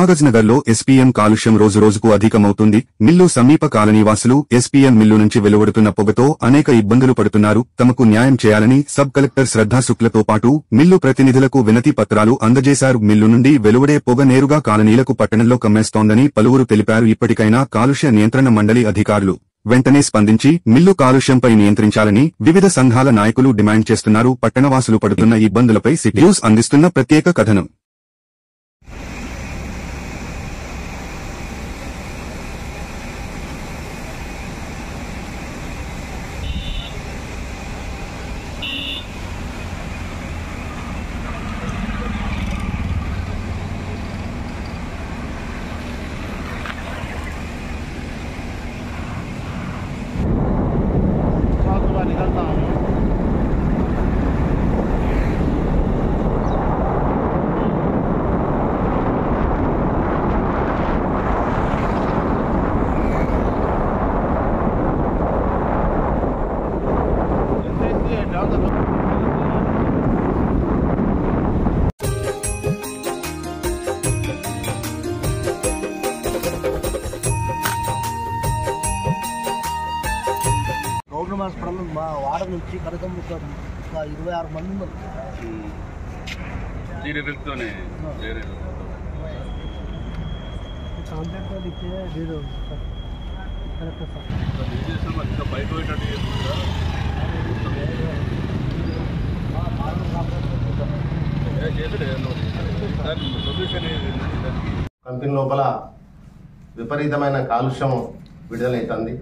కాగజ్నగర్లో SPM కాలుష్యం రోజురోజుకు అధికమవుతుంది. Mill సమీప కాలనీవాసులు ఎస్పీఎం మిల్లు నుంచి వెలువడుతున్న పొగతో అనేక ఇబ్బందులు పడుతున్నారు. తమకు న్యాయం చేయాలని సబ్ కలెక్టర్ శ్రద్ధా శుక్లతో పాటు మిల్లు ప్రతినిధులకు వినతి పత్రాలు అందజేశారు. మిల్లు నుండి వెలువడే పొగ నేరుగా కాలనీలకు పట్టణంలో కమ్మేస్తోందని పలువురు తెలిపారు. ఇప్పటికైనా కాలుష్య నియంత్రణ మండలి అధికారులు వెంటనే స్పందించి మిల్లు కాలుష్యంపై నియంత్రించాలని వివిధ సంఘాల నాయకులు డిమాండ్ చేస్తున్నారు. పట్టణవాసులు పడుతున్న ఇబ్బందులపై సిటీ న్యూస్ అందిస్తున్న ప్రత్యేక కథనం. హాస్పిటల్ మా వాడ నుంచి కనకం 26 మంది ఉన్నారు. కాంట్రాక్టర్ ఇచ్చే లేదు కరెక్ట్ సార్. కంపెనీ లోపల విపరీతమైన కాలుష్యం విడుదలవుతుంది.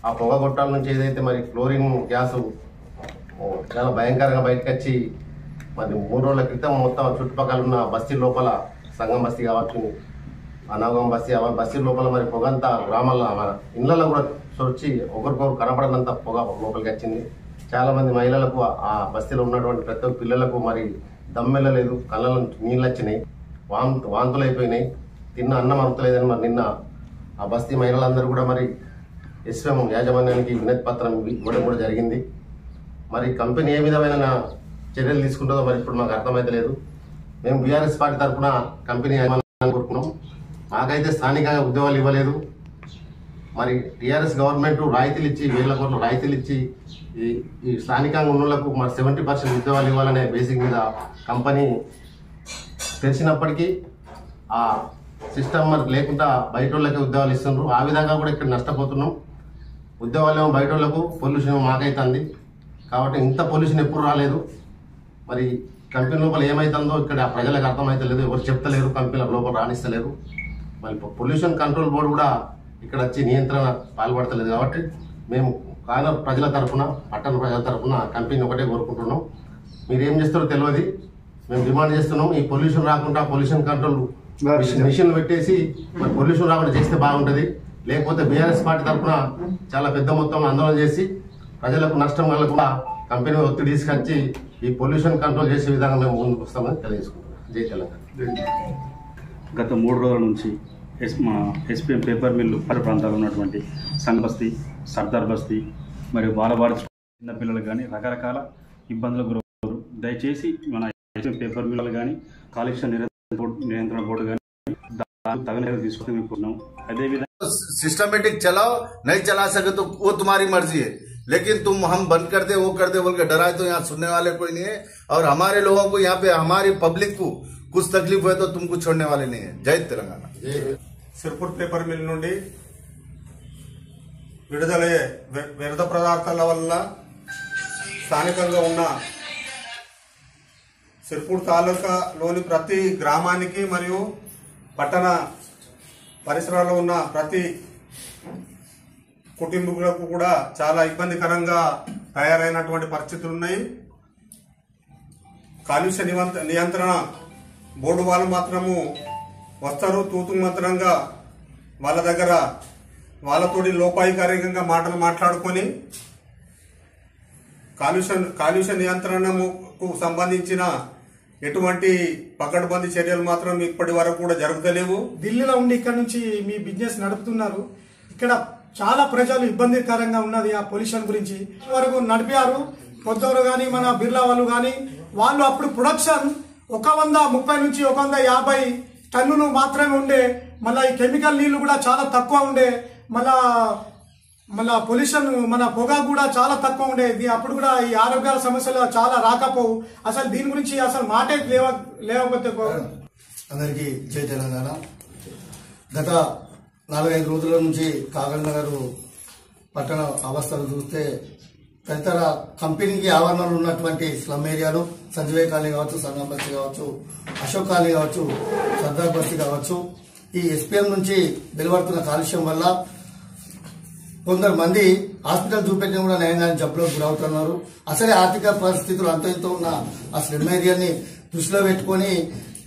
ఆ పొగ గొట్టాల నుంచి ఏదైతే మరి క్లోరిన్ గ్యాస్ చాలా భయంకరంగా బయటకు వచ్చి మరి 3 రోజుల క్రితం మొత్తం చుట్టుపక్కల ఉన్న బస్తీ లోపల సంగం బస్తీ కావచ్చు, అనాగం బస్తీ లోపల మరి పొగంతా గ్రామాల మన ఇళ్లలో కూడా వచ్చి ఒకరికొకరు కనపడనంత పొగ లోపలికి వచ్చింది. చాలామంది మహిళలకు ఆ బస్తీలో ఉన్నటువంటి ప్రతి ఒక్క పిల్లలకు మరి దమ్మెళ్ళలేదు, కళ్ళలో నీళ్ళు వచ్చినాయి, వాంతులు అయిపోయినాయి, తిన్న అన్నం అరుతలేదని మరి నిన్న ఆ బస్తీ మహిళలందరూ కూడా మరి ఎస్ఎం యాజమాన్యానికి వినతి పత్రం ఇవ్వడం కూడా జరిగింది. మరి కంపెనీ ఏ విధమైన చర్యలు తీసుకుంటుందో మరి ఇప్పుడు మాకు అర్థమైతలేదు. మేము బీఆర్ఎస్ పార్టీ తరఫున కంపెనీ యాజమాన్యాన్ని కోరుకున్నాం. మాకైతే స్థానికంగా ఉద్యోగాలు ఇవ్వలేదు. మరి టీఆర్ఎస్ గవర్నమెంట్ రాయితీలు ఇచ్చి 1000 కోట్ల రాయితీలు ఇచ్చి ఈ స్థానికంగా ఉన్న వాళ్ళకు మరి 70% ఉద్యోగాలు ఇవ్వాలనే బేసిక్ మీద కంపెనీ తెలిసినప్పటికీ ఆ సిస్టమ్ మరి లేకుండా బయట వాళ్ళకే ఉద్యోగాలు ఇస్తున్నారు. ఆ విధంగా కూడా ఇక్కడ నష్టపోతున్నాం. ఉద్యోగాలు ఏమో బయట వాళ్ళకు, పొల్యూషన్ మాకైతుంది. కాబట్టి ఇంత పొల్యూషన్ ఎప్పుడు రాలేదు. మరి కంపెనీ లోపల ఏమైతుందో ఇక్కడ ప్రజలకు అర్థమైతలేదు, ఎవరు చెప్తలేరు, కంపెనీల లోపల రాణిస్తలేరు. మరి పొల్యూషన్ కంట్రోల్ బోర్డు కూడా ఇక్కడ వచ్చి నియంత్రణ పాల్పడతలేదు. కాబట్టి మేము కానర్ ప్రజల తరఫున, పట్టణ ప్రజల తరఫున కంపెనీ ఒకటే కోరుకుంటున్నాం. మీరు ఏం చేస్తారో తెలియదు, మేము డిమాండ్ చేస్తున్నాం. ఈ పొల్యూషన్ రాకుండా పొల్యూషన్ కంట్రోల్ మిషన్లు పెట్టేసి మరి పొల్యూషన్ రాకుండా చేస్తే బాగుంటుంది. లేకపోతే బీఆర్ఎస్ పార్టీ తరఫున చాలా పెద్ద మొత్తంలో ఆందోళన చేసి ప్రజలకు నష్టం కలగకుండా కంపెనీ ఒత్తిడి తీసుకొచ్చి ఈ పొల్యూషన్ కంట్రోల్ చేసే విధంగా మేము ముందుకు వస్తామని తెలియజేసుకుంటున్నాం. జై తెలంగాణ. గత 3 రోజుల నుంచి మన ఎస్పీఎం పేపర్ మిల్లు ప్రాంతాల్లో ఉన్నటువంటి సంఘ బస్తీ, సర్దార్ బస్తీ మరియు బాలవాడి చిన్నపిల్లలు కానీ రకరకాల ఇబ్బందులకు గురవుతారు. దయచేసి మన ఎస్పీఎం పేపర్ మిల్లులు కానీ కాలుష్య నియంత్రణ బోర్డు కానీ तगन अदेविधा सिस्टमेटिक चलाओ, नहीं चला सके तो वो तुम्हारी मर्जी है, लेकिन तुम हम बंद कर दे वो कर दे बोल के डराए तो यहाँ सुनने वाले कोई नहीं है। और हमारे लोगों को यहाँ पे हमारी पब्लिक को कुछ तकलीफ हुए तो तुमको छोड़ने वाले नहीं है। जय तेलंगाना। सिरपुर पेपर मिल నుండి విడుదలయ్యే వ్యర్థ పదార్థాల వల్ల స్థానికంగా ఉన్న సిర్పూర్ తాలూకాలోని ప్రతి గ్రామానికి మరియు పట్టణ పరిసరాల్లో ఉన్న ప్రతి కుటుంబీకులకు కూడా చాలా ఇబ్బందికరంగా తయారైనటువంటి పరిస్థితులు ఉన్నాయి. కాలుష్య నియంత్రణ బోర్డు వాళ్ళు మాత్రము వస్తారు, తూతు మంత్రంగా వాళ్ళ దగ్గర వాళ్ళతోటి లోపాయికారికంగా మాటలు మాట్లాడుకొని కాలుష్య నియంత్రణకు సంబంధించిన ఎటువంటి పకడ్బందీ చర్యలు మాత్రం ఇప్పటి వరకు కూడా జరుగుతలేవు. ఢిల్లీలో ఉండి ఇక్కడ నుంచి మీ బిజినెస్ నడుపుతున్నారు. ఇక్కడ చాలా ప్రజలు ఇబ్బందికరంగా ఉన్నది ఆ పొల్యూషన్ గురించి. వరకు నడిపారు కొత్తవారు గాని మన బిర్లా వాళ్ళు గాని, వాళ్ళు అప్పుడు ప్రొడక్షన్ 130 నుంచి 150 టన్నులు మాత్రమే ఉండే, మళ్ళీ ఈ కెమికల్ నీళ్లు కూడా చాలా తక్కువ ఉండే, మళ్ళా పొల్యూషన్ మన పొగ కూడా చాలా తక్కువ ఉండేది. అప్పుడు కూడా ఈ ఆరోగ్యాల సమస్యలు చాలా రాకపోవు. అసలు దీని గురించి అసలు మాటే లేకపోతే. అందరికీ జై తెలంగాణ. గత 4-5 రోజుల నుంచి కాగజ్నగర్ పట్టణ అవస్థలు చూస్తే తదితర కంపెనీకి ఆవరణలో ఉన్నటువంటి స్లమ్ ఏరియాలు సంజయ్ కాలనీ కావచ్చు, సంగం బస్తీ కావచ్చు, అశోక్ కాలనీ కావచ్చు, సర్దార్ బస్తీ కావచ్చు, ఈ ఎస్పీఎం నుంచి వెలువడుతున్న కాలుష్యం వల్ల కొందరు మంది హాస్పిటల్ చూపెట్టిన కూడా నయంగానే జబ్బులకు గురవుతున్నారు. అసలే ఆర్థిక పరిస్థితులు అంత ఇంత ఉన్న ఆ స్లమ్ ఏరియాని దృష్టిలో పెట్టుకుని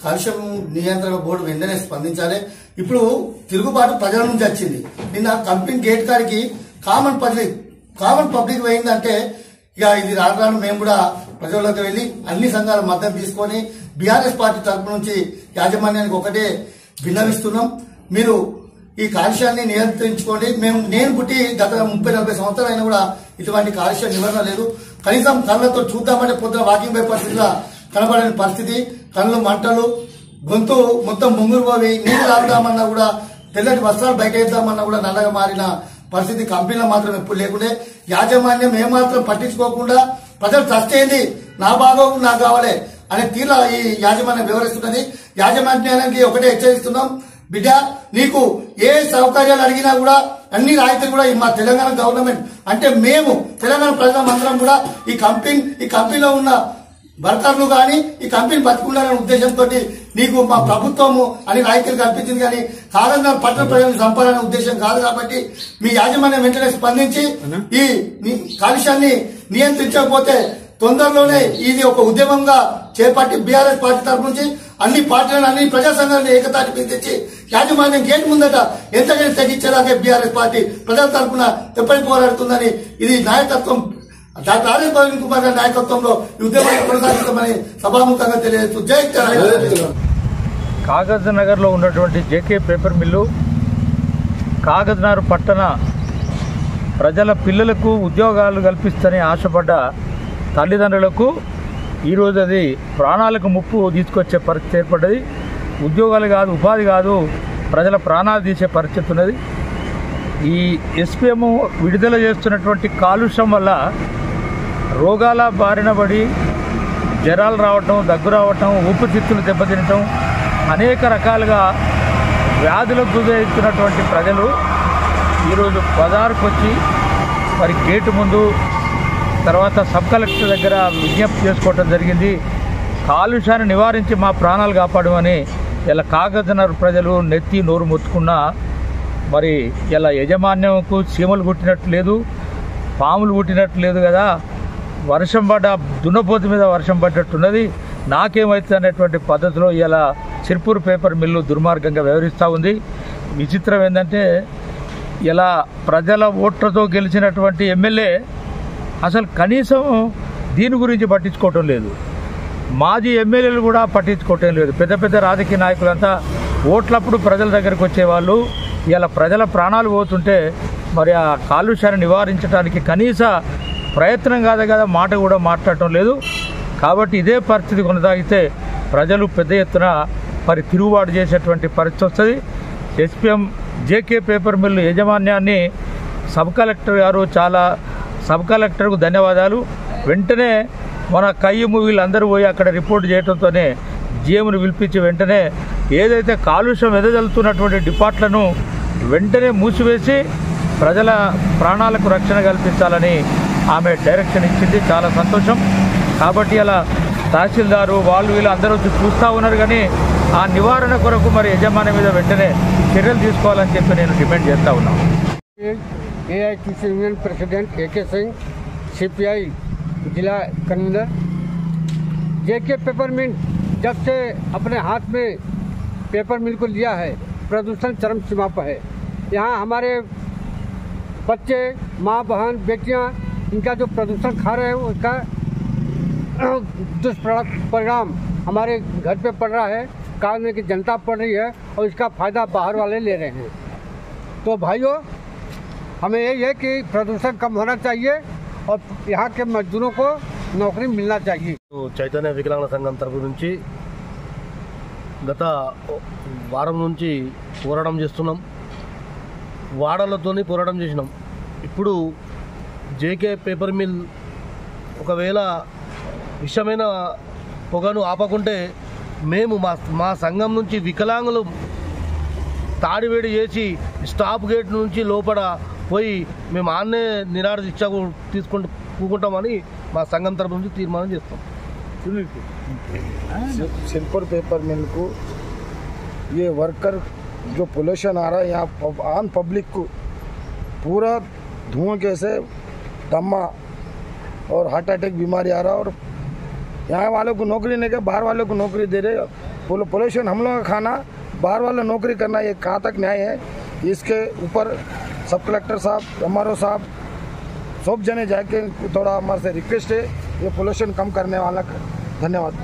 కాలుష్యం నియంత్రణ బోర్డు వెంటనే స్పందించాలి. ఇప్పుడు తిరుగుబాటు ప్రజల నుంచి వచ్చింది. నిన్న కంపెనీ గేట్ కాడికి కామన్ పబ్లిక్ పోయిందంటే ఇక ఇది రాను మేము కూడా ప్రజల్లోకి వెళ్లి అన్ని సంఘాల మద్దతు తీసుకొని బీఆర్ఎస్ పార్టీ తరఫు నుంచి యాజమాన్యానికి ఒకటే విన్నవిస్తున్నాం. మీరు ఈ కాలుష్యాన్ని నియంత్రించుకోండి. నేను పుట్టి గత 30-40 సంవత్సరాలైనా కూడా ఇటువంటి కాలుష్య నివారణ లేదు. కనీసం కళ్ళతో చూద్దామంటే పొద్దున వాకింగ్ పోయే పరిస్థితిగా కనబడని పరిస్థితి. కళ్ళు మంటలు, గొంతు మొత్తం ముంగురు పోయి నీళ్లు తాగుదామన్నా కూడా, తెల్లటి వస్త్రాలు బయట వేద్దామన్నా కూడా నల్లగా మారిన పరిస్థితి కంపెనీలో మాత్రం ఎప్పుడు లేకుండే. యాజమాన్యం ఏమాత్రం పట్టించుకోకుండా ప్రజలు ట్రస్ట్ అయింది, నా బాగోగు నాకు కావాలి అనే తీరులో ఈ యాజమాన్యం వివరిస్తున్నది. యాజమాన్యానికి ఒకటే హెచ్చరిస్తున్నాం, బిడ్డ నీకు ఏ సౌకర్యాలు అడిగినా కూడా అన్ని రాయితీలు కూడా మా తెలంగాణ గవర్నమెంట్ అంటే మేము తెలంగాణ ప్రజలందరం కూడా ఈ కంపెనీలో ఉన్న వర్కర్లు కానీ ఈ కంపెనీ బతుకుండాలనే ఉద్దేశంతో నీకు మా ప్రభుత్వము అని రాయితీలు కల్పించింది. కానీ కాగజ్నగర్ పట్టణ ప్రజలను చంపాలనే ఉద్దేశం కాదు. కాబట్టి మీ యాజమాన్యం వెంటనే స్పందించి ఈ కాలుష్యాన్ని నియంత్రించకపోతే తొందరలోనే ఇది ఒక ఉద్యమంగా చేపట్టి బీఆర్ఎస్ పార్టీ తరఫు నుంచి అన్ని పార్టీలను అన్ని ప్రజా సంఘాలను ఏకతాటి మీద తెచ్చి యాజమాన్యం గేట్ ముందట ఎంతకైనా తగ్గించేదాకా బీఆర్ఎస్ పార్టీ ప్రజల తరఫున ఎప్పటికీ పోరాడుతుందని ఇది నాయకత్వం డాక్టర్ ఆర్ఎస్ ప్రవీణ్ కుమార్ గారి నాయకత్వంలో ఈ ఉద్యమాన్ని కొనసాగిస్తామని సభాముఖంగా తెలియజేస్తూ జై తెలంగాణ. కాగజ్నగర్లో ఉన్నటువంటి జేకే పేపర్ మిల్లు కాగజ్నగర్ పట్టణ ప్రజల పిల్లలకు ఉద్యోగాలు కల్పిస్తని ఆశపడ్డ తల్లిదండ్రులకు ఈరోజు అది ప్రాణాలకు ముప్పు తీసుకొచ్చే పరిస్థితి ఏర్పడ్డది. ఉద్యోగాలు కాదు, ఉపాధి కాదు, ప్రజల ప్రాణాలు తీసే పరిస్థితి ఉన్నది. ఈ ఎస్పీఎం విడుదల చేస్తున్నటువంటి కాలుష్యం వల్ల రోగాల బారిన పడి జ్వరాలు రావటం, దగ్గు రావటం, ఊపిరితిత్తులు దెబ్బతినటం, అనేక రకాలుగా వ్యాధులకు గురవుతున్నటువంటి ప్రజలు ఈరోజు బజారుకు వచ్చి మరి గేటు ముందు తర్వాత సబ్ కలెక్టర్ దగ్గర విజ్ఞప్తి చేసుకోవటం జరిగింది. కాలుష్యాన్ని నివారించి మా ప్రాణాలు కాపాడమని ఇలా కాగజ్నగర్ ప్రజలు నెత్తి నోరు మొత్తుకున్నా మరి ఇలా యజమాన్యంకు చీమలు కుట్టినట్టు లేదు, పాములు కుట్టినట్టు లేదు కదా. వర్షం పడ్డ దున్నపోతు మీద వర్షం పడ్డట్టున్నది. నాకేమైతే అనేటువంటి పద్ధతిలో ఇలా సిర్పూర్ పేపర్ మిల్లు దుర్మార్గంగా వ్యవహరిస్తూ ఉంది. విచిత్రం ఏంటంటే ఇలా ప్రజల ఓట్లతో గెలిచినటువంటి ఎమ్మెల్యే అసలు కనీసం దీని గురించి పట్టించుకోవటం లేదు. మాజీ ఎమ్మెల్యేలు కూడా పట్టించుకోవటం లేదు. పెద్ద పెద్ద రాజకీయ నాయకులంతా ఓట్లప్పుడు ప్రజల దగ్గరికి వచ్చేవాళ్ళు. ఇలా ప్రజల ప్రాణాలు పోతుంటే మరి ఆ కాలుష్యాన్ని నివారించడానికి కనీస ప్రయత్నం కాదు కదా, మాట కూడా మాట్లాడటం లేదు. కాబట్టి ఇదే పరిస్థితి కొనసాగితే ప్రజలు పెద్ద ఎత్తున మరి తిరుగుబాటు చేసేటువంటి పరిస్థితి వస్తుంది. ఎస్పీఎం జేకే పేపర్ మిల్లు యాజమాన్యాన్ని సబ్ కలెక్టర్ గారు సబ్ కలెక్టర్కు ధన్యవాదాలు. వెంటనే మన కయ్యము వీళ్ళందరూ పోయి అక్కడ రిపోర్ట్ చేయడంతోనే జీఎంను పిలిపించి వెంటనే ఏదైతే కాలుష్యం వెదజల్లుతున్నటువంటి డిపార్ట్లను వెంటనే మూసివేసి ప్రజల ప్రాణాలకు రక్షణ కల్పించాలని ఆమె డైరెక్షన్ ఇచ్చింది. చాలా సంతోషం. కాబట్టి అలా తహసీల్దారు వాళ్ళు వీళ్ళు అందరూ చూస్తూ ఉన్నారు. కానీ ఆ నివారణ కొరకు మరి యజమాని మీద వెంటనే చర్యలు తీసుకోవాలని చెప్పి నేను డిమాండ్ చేస్తూ ఉన్నాను. एआईटीसी यूनियन प्रेसिडेंट के सिंह, सीपीआई जिला कन्वीनर। जेके पेपर मिल जब से अपने हाथ में पेपर मिल को लिया है, प्रदूषण चरम सीमा पर है। यहाँ हमारे बच्चे, माँ, बहन, बेटियाँ इनका जो प्रदूषण खा रहे हैं उसका दुष्परिणाम हमारे घर पे पड़ रहा है, कारण की जनता पड़ रही है और इसका फ़ायदा बाहर वाले ले रहे हैं। तो भाइयों, हमें यही है कि प्रदूषण कम होना चाहिए और यहाँ के मजदूरों को नौकरी मिलना चाहिए। చైతన్య వికలాంగుల సంఘం తరపు నుంచి గత వారం నుంచి పోరాటం చేస్తున్నాం. వాడలతోని పోరాటం చేసినాం. ఇప్పుడు జేకే పేపర్ మిల్ ఒకవేళ విషమైన పొగను ఆపకుంటే మేము మా సంఘం నుంచి వికలాంగులు తాడివేడి చేసి స్టాప్ గేట్ నుంచి లోపల పోయి మేము ఆన్నే నిరాడ దీక్ష తీసుకుంటూ కూకుంటామని మా సంఘం తరపు నుంచి తీర్మానం చేస్తాం. सिरपुर पेपर मिल को ये वर्कर जो पोल्यूशन आ रहा है यहाँ आम पब्लिक को पूरा धुआं कैसे दमा और हार्ट अटैक बीमारी आ रहा है और यहाँ वालों को नौकरी नहीं कर बाहर वालों को नौकरी दे रहे. पोल्यूशन हम लोगों का खाना बाहर वाला नौकरी करना ये कहाँ तक न्याय है? इसके ऊपर सब कलेक्टर साहब MRO साहब सब जने जाके थोड़ा हमारे से रिक्वेस्ट है ये पोल्यूशन कम करने वाला. धन्यवाद.